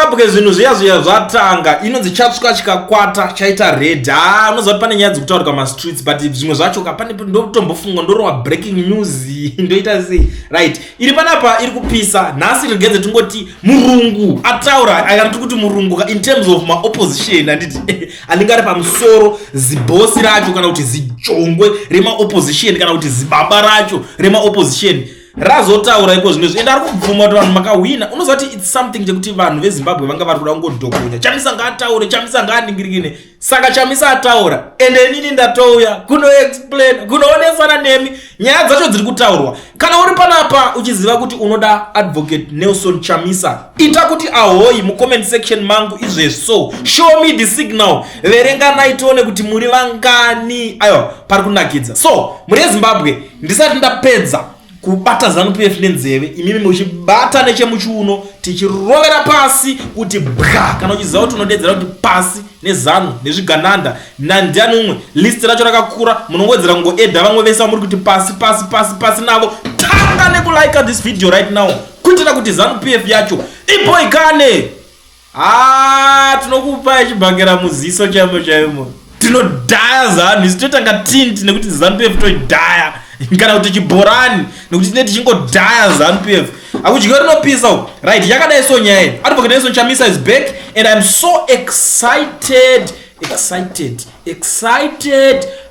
Zimbabwe zvinhu zviya zvatanga inonzi chatsvuka chikakwata chaita red. Unoziva kuti pane nyaya dzekutaurwa mastreets but zvimwe zvacho pane ndotombofunga ndorova breaking news ndoita sei right. Iri panapa iri kupisa nhasi rigenze tingoti murungu ataura akati kuti murungu in terms of my opposition anditi anenge ari pamusoro zibhosi racho kana kuti zijongwe rema opposition kana kuti zibaba racho rema opposition razotaura iko zvinezvi ende ari kubvuma kuti vanhu makahwina. Unoziva kuti it's something chekuti vanhu vezimbabwe vanga vari kuda kungodhokonya Chamisa ngaataure Chamisa ngaaningirikine. Saka Chamisa ataura ende inini ndatouya kunoexplain kunoonesana nemi nyaya dzacho dziri kutaurwa. Kana uri panapa uchiziva kuti unoda advocate Nelson Chamisa ita kuti ahoyi mucomment section mangu izvezvo show me the signal verenganai tione kuti muri vangani ayo pari kunakidza. So muri yezimbabwe ndisati ndapedza kubata ZANU-PF nenzeve imimi muchibata nechemuchiuno tichirovera pasi kuti bwa kana uchiziva kuti unodedzera kuti pasi nezanu nezvigananda nandiani umwe list racho rakakura munongowedzera kungoedha vamwe vese vamuri kuti pasi navo tanga nekulike this video right now kuitira kuti ZANU-PF yacho iboikane. Tinokupa ichibhangera muziso chaimo tinodhaya ZANU isi totanga tinti nekuti ZANU-PF toidhaya kana kuti chibhorani nekuti tinenge tichingodhaya ZANU-PF akudyiwa rinopisa right. Yakadai so nyaya advocate Nelson Chamisa is back and I'm so excited.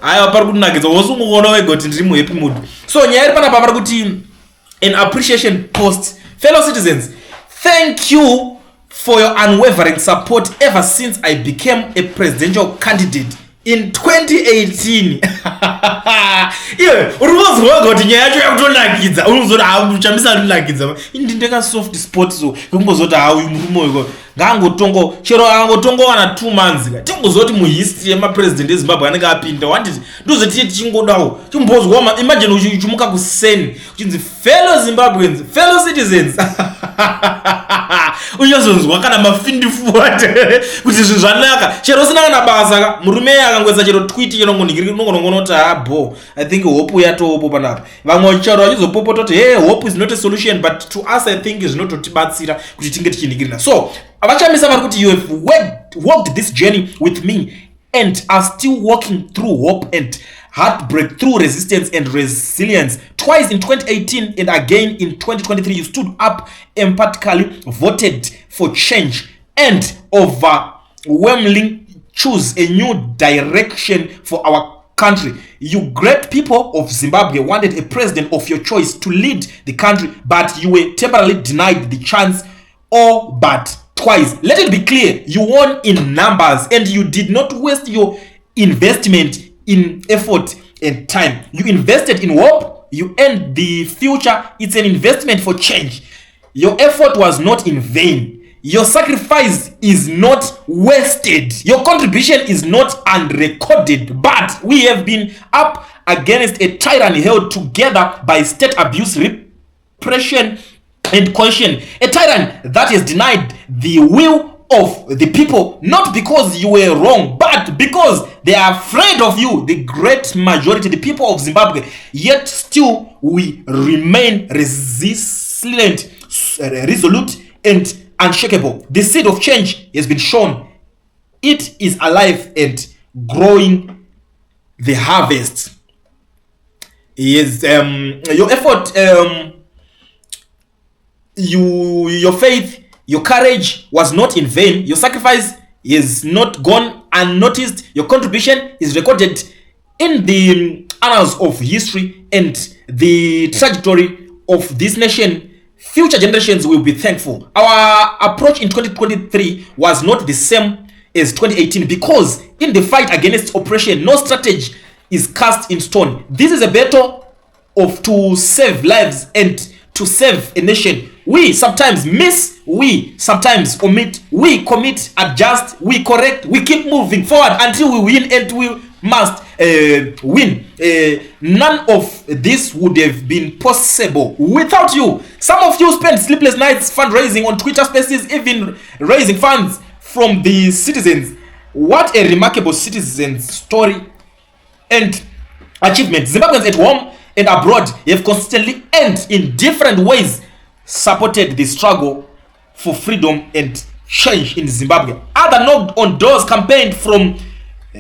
Aya pari kunakidza wosunguona wega kuti ndiri muhappy mood. So nyaya iri panapa pari kuti an appreciation post. Fellow citizens, thank you for your unwavering support ever since I became a presidential candidate in 2018. Iwe urikuzwa kuti nyaya yacho yakutonakidza unozoti Chamisa anonakidza indindenga soft spot so kungozoti uyu murume uyu ngangotongo chero angotongowana 2 months ka tingozoti muhistory yemapresident eZimbabwe anenge apinda wanditi ndozoti tichingodawo chimbozwa imagine uchimuka kuseni uchinzi fellow Zimbabweans fellow citizens unyazonzwa kana mafindifuat kuti zvinhu zvanaka chero usina kana basa ka murume akangwedza chero tweet chero ngonongonoti bo I think hope yatopo panapa vamwe chero vachizopopota hey hope is not a solution but to us I think is not totibatsira kuti tinge tichiningirina. So Chamisa vari kuti you have walked this journey with me and are still walking through hope and heartbreak, through resistance and resilience. Twice in 2018 and again in 2023 you stood up, emphatically voted for change and overwhelmingly choose a new direction for our country. You great people of Zimbabwe wanted a president of your choice to lead the country, but you were temporarily denied the chance all but twice. Let it be clear, you won in numbers and you did not waste your investment in effort and time. You invested in hope, you earned the future. It's an investment for change. Your effort was not in vain. Your sacrifice is not wasted. Your contribution is not unrecorded. But we have been up against a tyranny held together by state abuse, repression and coercion. A tyranny that has denied the will of the people, not because you were wrong, but because they are afraid of you, the great majority, the people of Zimbabwe. Yet still we remain resilient, resolute and unshakable. The seed of change has been shown. It is alive and growing. The harvest. Yes, your effort, your faith, your courage was not in vain. Your sacrifice is not gone unnoticed. Your contribution is recorded in the annals of history and the trajectory of this nation. Future generations will be thankful. Our approach in 2023 was not the same as 2018 because in the fight against oppression, no strategy is cast in stone. This is a battle of to save lives and to save a nation. We sometimes miss, we sometimes omit, we commit, adjust, we correct, we keep moving forward until we win, and we must win. None of this would have been possible without you. Some of you spent sleepless nights fundraising on Twitter Spaces, even raising funds from the citizens. What a remarkable citizen story and achievement. Zimbabweans at home and abroad have consistently and in different ways supported the struggle for freedom and change in Zimbabwe. Other knocked on doors, campaigned from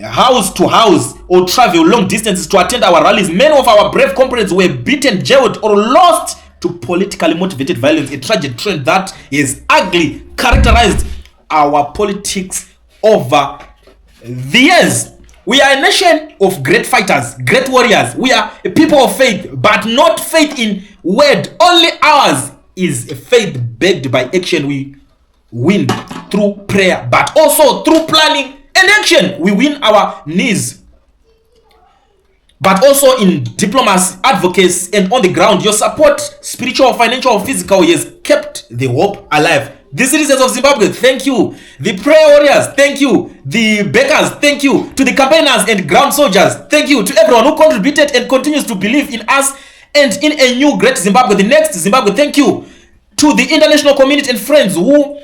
house to house, or travel long distances to attend our rallies. Many of our brave comrades were beaten, jailed, or lost to politically motivated violence, a tragic trend that is ugly characterized our politics over the years. We are a nation of great fighters, great warriors. We are a people of faith, but not faith in word. Only ours is a faith backed by action. We win through prayer, but also through planning and action. We win our knees, but also in diplomacy, advocacy, and on the ground. Your support, spiritual, financial, or physical, has kept the hope alive. The citizens of Zimbabwe, thank you. The prayer warriors, thank you. The bakers, thank you. To the campaigners and ground soldiers, thank you. To everyone who contributed and continues to believe in us and in a new great Zimbabwe, the next Zimbabwe, thank you. To the international community and friends who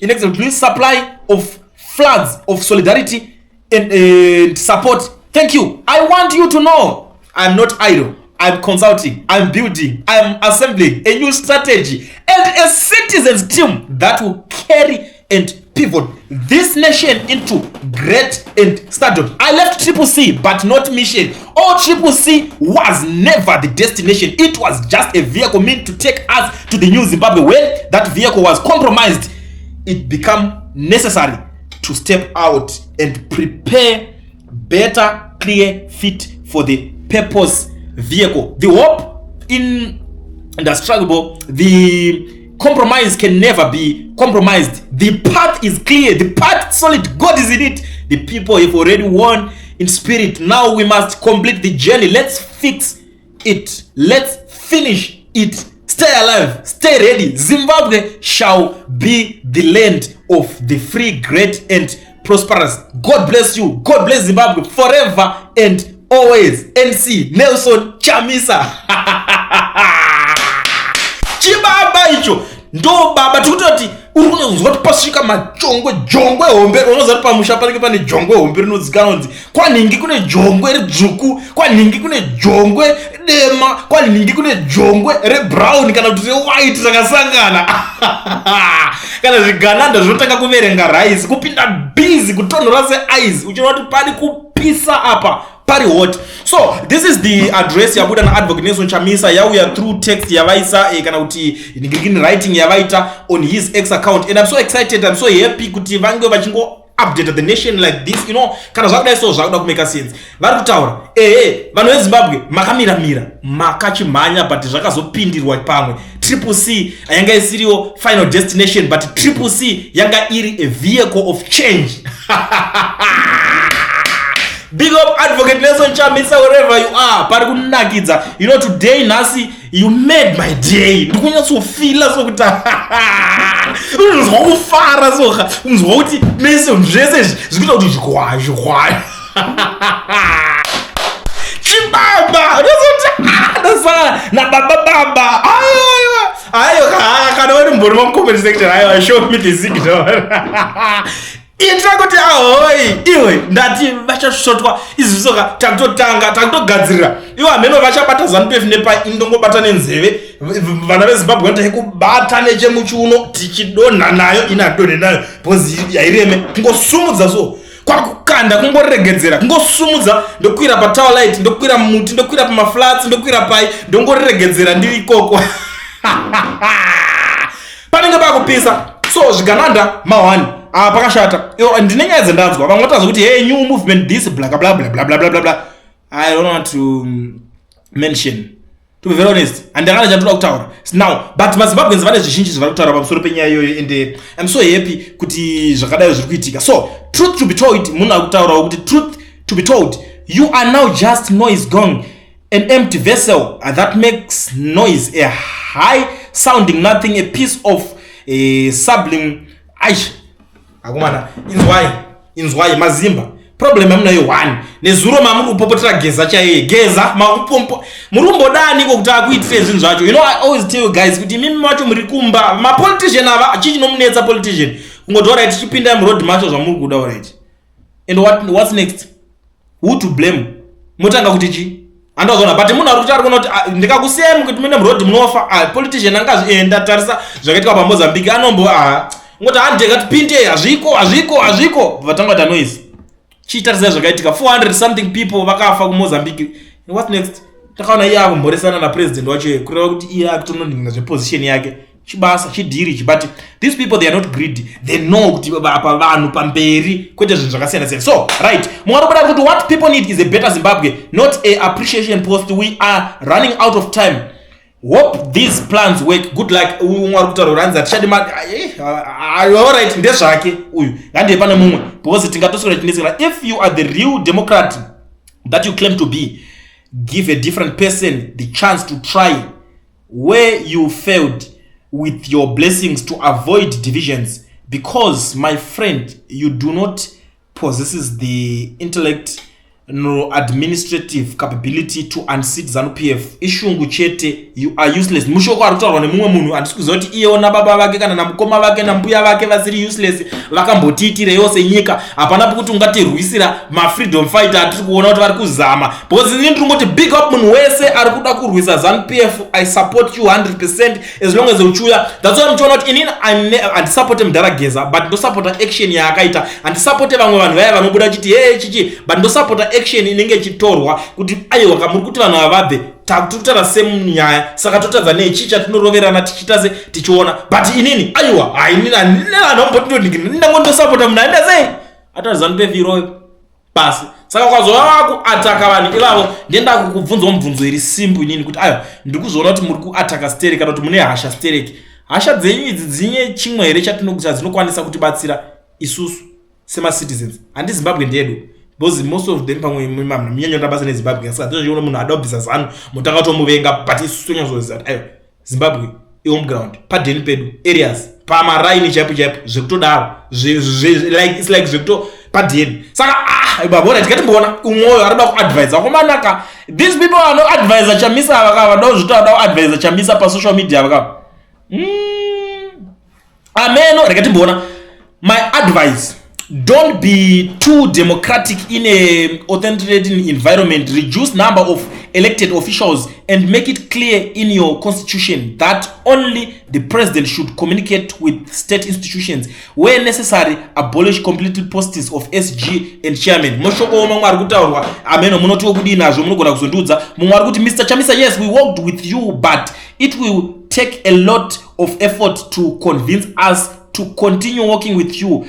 inexorably supply of floods of solidarity and support, thank you. I want you to know I'm not idle. I'm consulting, I'm building, I'm assembling a new strategy and a citizens team that will carry and pivot this nation into great and stardom. I left Triple C, but not mission. All Triple C was never the destination. It was just a vehicle meant to take us to the new Zimbabwe. When that vehicle was compromised, it became necessary to step out and prepare better, clear, fit for the purpose vehicle. The hope in the struggle, the compromise can never be compromised. The path is clear, the path solid, God is in it. The people have already won in spirit. Now we must complete the journey. Let's fix it, let's finish it. Stay alive, stay ready. Zimbabwe shall be the land of the free, great, and prosperous. God bless you. God bless Zimbabwe forever and always. NC Nelson Chamisa. Chibaba icho ndo baba tikutoti uri kunozwa kuti pasvika majongwe jongwe hombe unoziva kuti pamusha panenge pane jongwe hombe rinozikanwa kunzi kwaningi kune jongwe redzvuku, kwaningi kune jongwe dema, kwaningi kune jongwe rebrown kana kuti rewhite rakasangana. Kana zvigananda zvinotanga kuverenga rice kupinda busy kutonhora seice uchiona kuti pari kupisa apa pari hot. So this is the address yabuda na advocate Nelson Chamisa yauya through text yavaisa kana kuti in writing yavaita on his X account, and I'm so excited, I'm so happy kuti vange vachingo update the nation like this, you know, kana zvakudai so zvakuda kumeka sense. Vari kutaura vanhu veZimbabwe makamira makachimhanya but zvakazopindirwa pamwe. Triple C yanga isiriwo final destination, but Triple C yanga iri a vehicle of change. Big up advocate Nelson Chamisa wherever you are. Pari kunakidza. You know, today nasi you made my day. Ndikunyatsoфila sokuta unozwa kufara soka unozwa kuti mese zvese zvikuita kuti zvigwa chibaba ndozoti na baba ayo kana uri mbori mu-comment section ayo show me the signal. Itra kuti ahoi iwe ndati vachasvotwa izvi soka takutogadzirira iwe hameno vachabata ZANU-PF nepa indongobata nenzeve vana veZimbabwe vanotanga kubata nechemuchiuno tichidonha nayo inadonhe nayo bhozi yaireme kungosumudza so kwakukanda kungoregedzera kungosumudza ndokwira patower light ndokwira muti ndokwira pamaflats ndokwira pai ndongoregedzera ndiri ikoko. Panenge pakupisa so zvigananda mawani pakashata ndine nyaya dzendanzwa vamwe vataza kuti hey new movement this blah blah blah blah blah blah blah. I don't want to mention, to be very honest, and ndakana chandinoda kutaura now, but maZimbabweans vane zvizhinji zvari kutaura pamusoro penyaya iyoyo, and I'm so happy kuti zvakadai zviri kuitika. So truth to be told, munhu akutaurawo kuti truth to be told, you are now just noise gong, an empty vessel that makes noise, a high sounding nothing, a piece of sublime aish akomana inzwai mazimba. Problem yamunayo one nezuro mamuri kupopotera geza chaiye geza makupompo murumbodani kuti akuitire zvinhu zvacho. You know, I always tell you guys kuti mimi macho muri kumba ma politician ava achichi nomunetsa politician kungoti alright tichipinda muroad macho zvamuri kuda alright, and what's next, who to blame, motanga kuti chi andozona, but munhu ari kuti ari kuona kuti ndikakusiyai kuti mune muroad munofa politician angazvienda tarisa zvakaitika paMozambique anombo ngoti handeka tipinde hazviko vatanga ta noise chiitarisai zvakaitika 400 something people vakafa kuMozambique. What next? Takaona iye akumboresana na president wacho kureva kuti iye akutononhinga zveposition yake chibasa chidhiri but these people they are not greedy, they know kuti apa vanhu pamberi kwete zvinhu zvakasiyana siyana. So right, munoda kuti what people need is a better Zimbabwe, not a appreciation post. We are running out of time. Hope these plans work. Good luck. Umwari kutaura ranza tishadi all right ndezvake uyu ngande pana mumwe because tingatosora chinesera. If you are the real democrat that you claim to be, give a different person the chance to try where you failed with your blessings to avoid divisions, because my friend, you do not possess the intellect no administrative capability to unseat ZANU-PF. Ishungu chete, you are useless. Mushoko arutaurwa nemumwe munhu andisikuziva kuti iye na baba vake kana namukoma vake nambuya vake vasiri useless vakambotitire yose nyika. Hapana pokuti ungatirwisira freedom fighter atiri kuona kuti vari kuzama. Because ini ndiri ngoti big up munhu wese ari kuda kurwisa ZANU-PF. I support you 100% as long as uchuya. That's why muchiona kuti inini andisupport Mdarageza but ndosupporta action yaakaita. Andisupport vamwe vanhu vaya vanobuda chiti chichi but ndosupporta action inenge chitorwa kuti aiwa kamuri kuti vanhu avabve takutara same nyaya saka totadza nechicha tinoroverana tichitase tichiona but inini aiwa ainina anombotindoningirira ndangondosapota munhu aenda sei atazanpe viro basi saka kwazova vakuataka vanhu ivavo ndenda kukubvunzawo mubvunzo iri simple inini kuti aiwa ndiri kuzoona kuti muri kuataka stereki kana kuti mune hasha stereki. Hasha dzenyu idzi dzine chimwe here dzinokwanisa kutibatsira isusu semacitizens? Handi Zimbabwe ndedu because most of them pamwe mnyanyo ndabasa neZimbabwe saka tozviona munhu adobvisa ZANU mutakamuvenga but isusu tonyazoziva ayo Zimbabwe home ground padeni pedu areas pamaraini chaipo zvekutodaro like it's like zvekuto padeni saka babona tikatimboona umwoyo arida kuadvisa komanaka these people are no advisor Chamisa vakavadawo zvitoda kuadvisa Chamisa pa social media vakava ameno rekatimboona my advice, don't be too democratic in a authenticating environment. Reduce number of elected officials and make it clear in your constitution that only the president should communicate with state institutions. Where necessary, abolish completely posts of SG and chairman. Moshoko mwari kutaurwa ameno munotiwo kudinazvo munogona kuzondudza mwari kuti Mr. Chamisa, yes, we worked with you but it will take a lot of effort to convince us to continue working with you.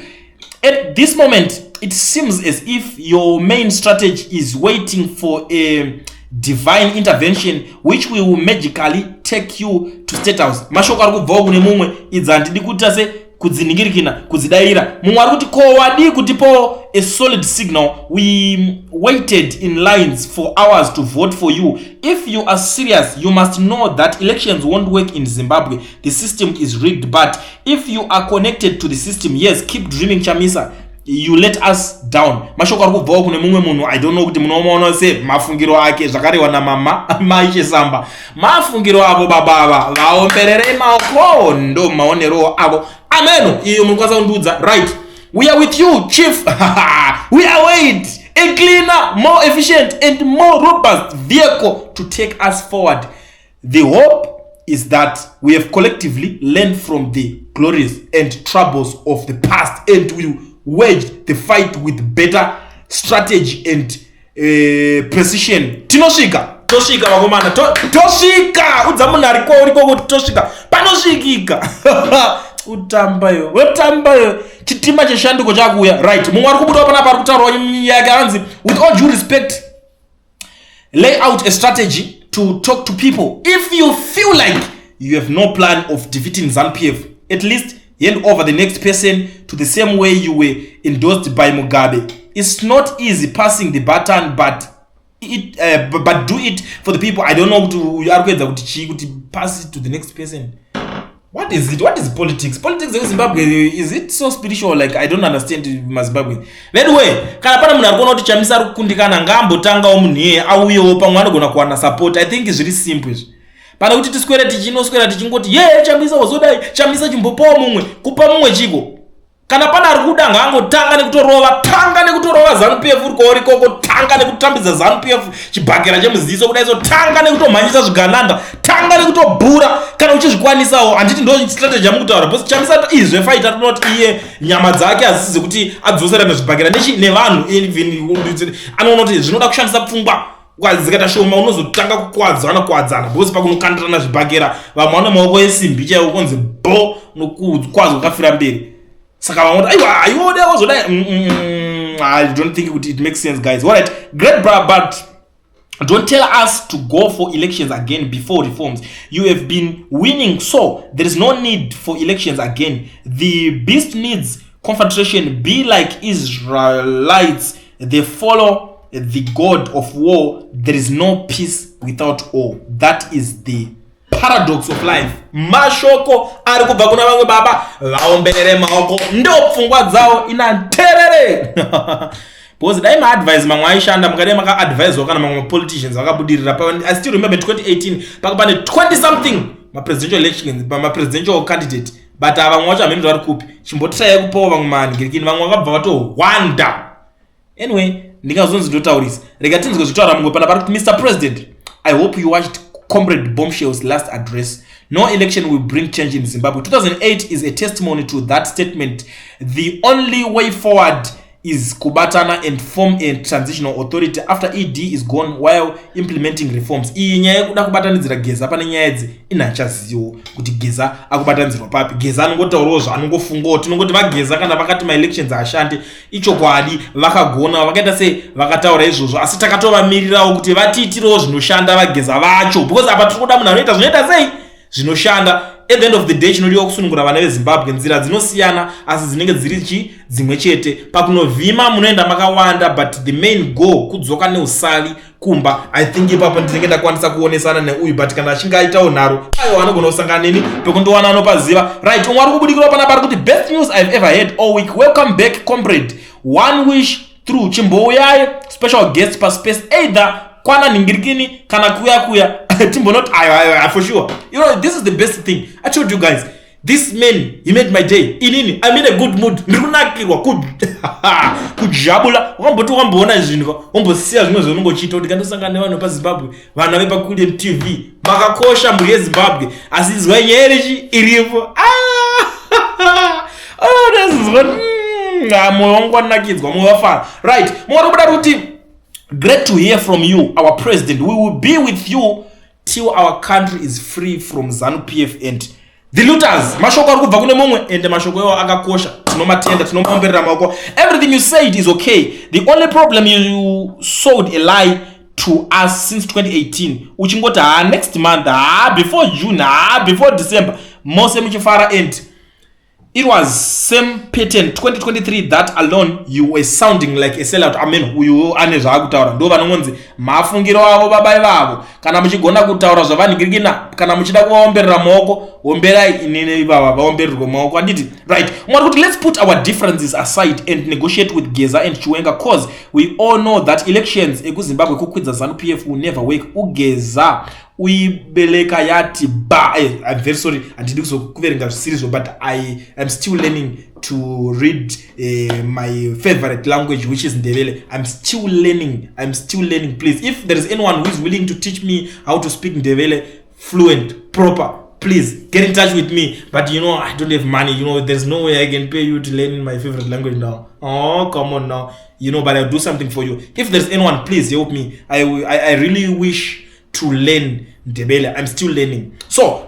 At this moment, it seems as if your main strategy is waiting for a divine intervention which will magically take you to state house. Mashoko ari kubvawo kune mumwe idzi handidi kuti tase kudziningirikina kudzidaira mumwe ari kuti ko wadi kutipo a solid signal. We waited in lines for hours to vote for you. If you are serious, you must know that elections won't work in Zimbabwe. The system is rigged, but if you are connected to the system, yes, keep dreaming Chamisa. You let us down. Mashoko ari kubvawo kune mumwe munhu. I don't know kuti munomaona se mafungiro ake zvakarewa namama maishe samba mafungiro avo babava vaomberere maoko ndo maonero avo ameno iyo munokwanisa kundudza right. We are with you chief. We are wait a cleaner, more efficient and more robust vehicle to take us forward. The hope is that we have collectively learned from the glories and troubles of the past and will wage the fight with better strategy and precision. Toshika vakomana toshika udza munhu ariko uriko kuti toshika panosvikika utambayo chitima cheshanduko chakuya right. Mumwe ari kubudawo panapa ari kutaurwa yake anzi with all due respect, lay out a strategy to talk to people. If you feel like you have no plan of defeating ZANU-PF, at least hand over the next person to the same way you were endorsed by Mugabe. It's not easy passing the baton, but do it for the people. I don't know to pass it to the next person. What is it? What is politics? Politics in Zimbabwe, is it so spiritual? Like, I don't understand Zimbabwe. Anyway, kana pana munhu arikuona kuti Chamisa ari kukundikana ngambotanga omunhu auyewo pamwe anogona kuwana support. I think it's really simple. Pana kuti tiswera tichingoti Chamisa wazodai, Chamisa chimbopawo mumwe, kupa mumwe chiko. Kana pana ari kuda ngangotanga nekutorova ZANU-PF uriko tanga nekutambidza ZANU-PF chibhakera chemuziso kudai, so tanga nekutomhanyisa zvigananda, tanga nekutobhura kana uchizvikwanisawo. Handiti ndo strategy yamukutaura, because Chamisa izve fighter tinoti iye nyama dzake hadzisizi kuti adzosera nezvibhakera nevanhu, anoona kuti zvinoda kushandisa pfungwa kwazikata shoma, unozotanga kukwadzana because pakunokandirana zvibhakera vamwe vane maoko esimbi chaiwo kunzi bo nokukwadza ukafira mberi. Saka vamwe aiwa aiwode wazodai. I don't think it makes sense, guys. All right, great, but don't tell us to go for elections again before reforms. You have been winning, so there is no need for elections again. The beast needs confrontation. Be like Israelites, they follow the god of war. There is no peace without war. That is the paradox of life. Mashoko ari kubva kuna vamwe baba vaomberere maoko ndo pfungwa dzavo inanterere. Because dai ma-advise mamwe aishanda mukadai maka-advise kana mamwe politicians vakabudirira. I still remember 2018 pakapane 20 something ma-presidential elections, ma-presidential candidate, but vamwe vacho hamene vari kupi chimbotirai kupawo vamwe manhirikini, vamwe vakabva vatohwanda. Anyway, ndingazonzi ndotaurisa rega tinzwe zvitaura mumwe pana pari kuti Mr. President, I hope you watched Comrade Bombshell's last address. No election will bring change in Zimbabwe. 2008 is a testimony to that statement. The only way forward is kubatana and form a transitional authority after ED is gone while implementing reforms. Iyi nyaya yekuda kubatanidzira Geza pane nyaya idzi inachaziwo kuti Geza akubatanidzirwa papi. Geza anongotaurawo zvaanongofungawo, tinongoti vaGeza kana vakati ma-elections ashande ichokwadi, vakagona vakaita sei vakataura izvozvo, asi takatovamirirawo kuti vatiitirewo zvinoshanda vaGeza vacho, because apa tiri kuda munhu anoita zvinoita sei zvinoshanda. At the end of the day chinodiwa kusunungura vana veZimbabwe nzira dzinosiyana asi dzinenge dziri dzimwe chete. Pakunovhima munoenda makawanda, but the main goal kudzoka neusali kumba. I think ipapo ndinenge ndakwanisa kuonesana neuyu, but kana achinge aitawo nharo aiwa anogona kusangana neni pekundowana anopaziva. Right, umwe ari kubudikirawo pana pari kuti best news I've ever had all week. Welcome back, comrade. One wish through chimbouyai special guest per space either kwana ningirikini kana kuya Timbo not I for sure. You know, this is the best thing. I told you guys, this man, he made my day. Inini, I'm in a good mood. Nirunakirwa kujabula. Wambotu wambona zvinhu. Wambosiya zvimwe zvinongochita kuti kandosangana nevanhu paZimbabwe. Vana vepa kule MTV. Makakosha mbuye yeZimbabwe. Asizwa nyerichi iripo. Oh, this is what moyo wangu wanakidzwa, moyo wafara. Right. Mwari kuda kuti great to hear from you, our president. We will be with you till our country is free from ZANU-PF and the looters. Mashoko ari kubva kune mumwe ende mashoko iwo akakosha. Tinomatenda, tinomaomberera maoko. Everything you said is okay. The only problem you sowed a lie to us since 2018. Uchingoti next month, before June, before December. Mose muchifara and it was same pattern 2023 that alone you were sounding like a sellout. I mean, uyu ane zvakutaura ndo vanonzi mafungiro avo babai vavo. Kana muchigona kutaura zvavanhingirikina, kana muchida kuvaomberera maoko, omberai inini ivava vaombererwe maoko. Handiti right, mwari kuti let's put our differences aside and negotiate with Geza and Chiwenga, cause we all know that elections ekuZimbabwe kukwidza ZANU-PF will never work. Ugeza uibeleka yati ba. I'm very sorry, handidi kuzokuverenga zvisizvo, but I am still learning to read my favorite language, which is Ndebele. I'm still learning. Please, if there is anyone who is willing to teach me how to speak Ndebele fluent, proper, please get in touch with me. But you know, I don't have money. You know, there's no way I can pay you to learn my favorite language now. Oh, come on now. You know, but I'll do something for you. If there's anyone, please help me. I really wish to learn Ndebele. I'm still learning. So,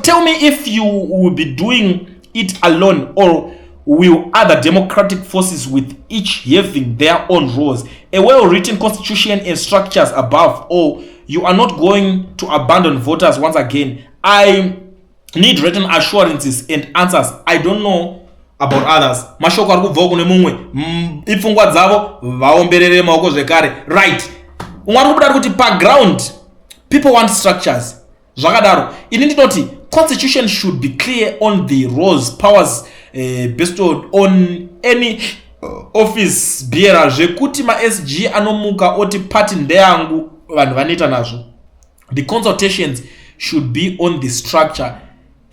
tell me if you will be doing it alone or will other democratic forces with each having their own rules, a well-written constitution and structures above all. You are not going to abandon voters once again. I need written assurances and answers. I don't know about others. Mashoko ari kubva kune mumwe ipfungwa dzavo vaomberere maoko zvekare. Right, umwe ari kubuda kuti background people want structures zvakadaro. Ini ndinoti constitution should be clear on the roles, powers bestowed on any office bearer, zvekuti ma-SG anomuka oti party ndeyangu vanhu vanoita nazvo. The consultations should be on the structure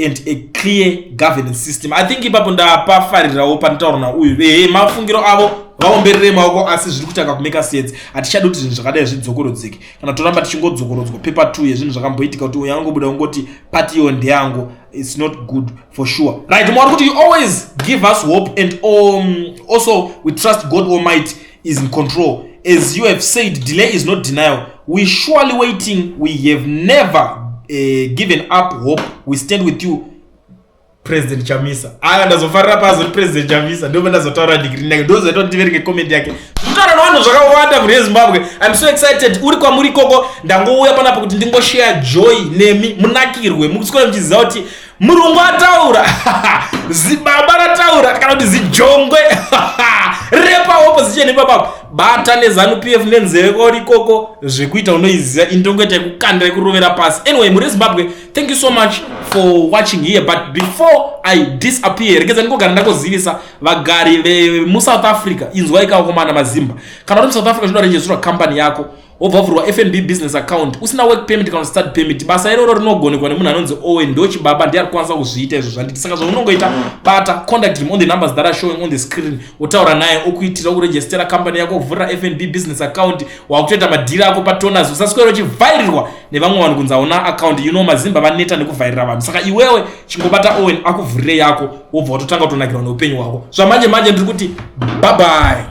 and a clear governance system. I think ipapo ndapafarirawo panitaura nauyu mafungiro avo vaomberere maoko asi zviri kutanga kumeka sense. Hatichadi kuti zvinhu zvakadai zvidzokorodzeke kana toramba tichingodzokorodzwa paper 2 yezvinhu zvakamboitika kuti uyu angobuda ungoti pati iyo ndeyangu. It's not good for sure. Right, Mwauri kuti you always give us hope and also we trust God Almighty is in control. As you have said, delay is not denial. We surely waiting. We have never given up hope. We stand with you, President Chamisa. Aya ndazofarira pazo President Chamisa. Ndio ndazotaura degree nake. Ndio zototivereke comment yake. Mutara nawanhu zvakawanda muri Zimbabwe. I'm so excited. Uri kwa muri koko ndangouya panapo kuti ndingoshare joy nemi munakirwe. Mukuswera mchiziva kuti Murungu ataura. Zibaba rataura kana kuti zijongwe. Repa opposition ipapo. Bata nezanu PF nenzeve kori koko zvekuita unoiziva indongeta yekukanda yekurovera pasi. Anyway, muri Zimbabwe, thank you so much for watching here. But before I disappear, regeza ndingogara ndakozivisa vagari vemuSouth Africa inzwa ikakomana mazimba. Kana kuti South Africa zvinoregistrwa company yako wobvavurwa FNB business account usina work permit kana start permit, basa iroro rinogonekwa nemunhu anonzi Owen ndochibaba ndiye arikwanisa kuzviita izvo zvanditi. Saka zvaunongoita bata contact him on the numbers that are showing on the screen. Utaura naye okuitira kuregistera company yako, kuvhurira FNB business account, wakutoita madhiri ako patoners. Usaswera uchivhairirwa nevamwe vanhu kunzi hauna account. You know mazimba vaneta nekuvhairira vanhu. Saka iwewe chingobata Owen akuvhurire yako wobva watotanga kutonakirwa neupenyu hwako. Zvamanje manje ndiri kuti bye bye.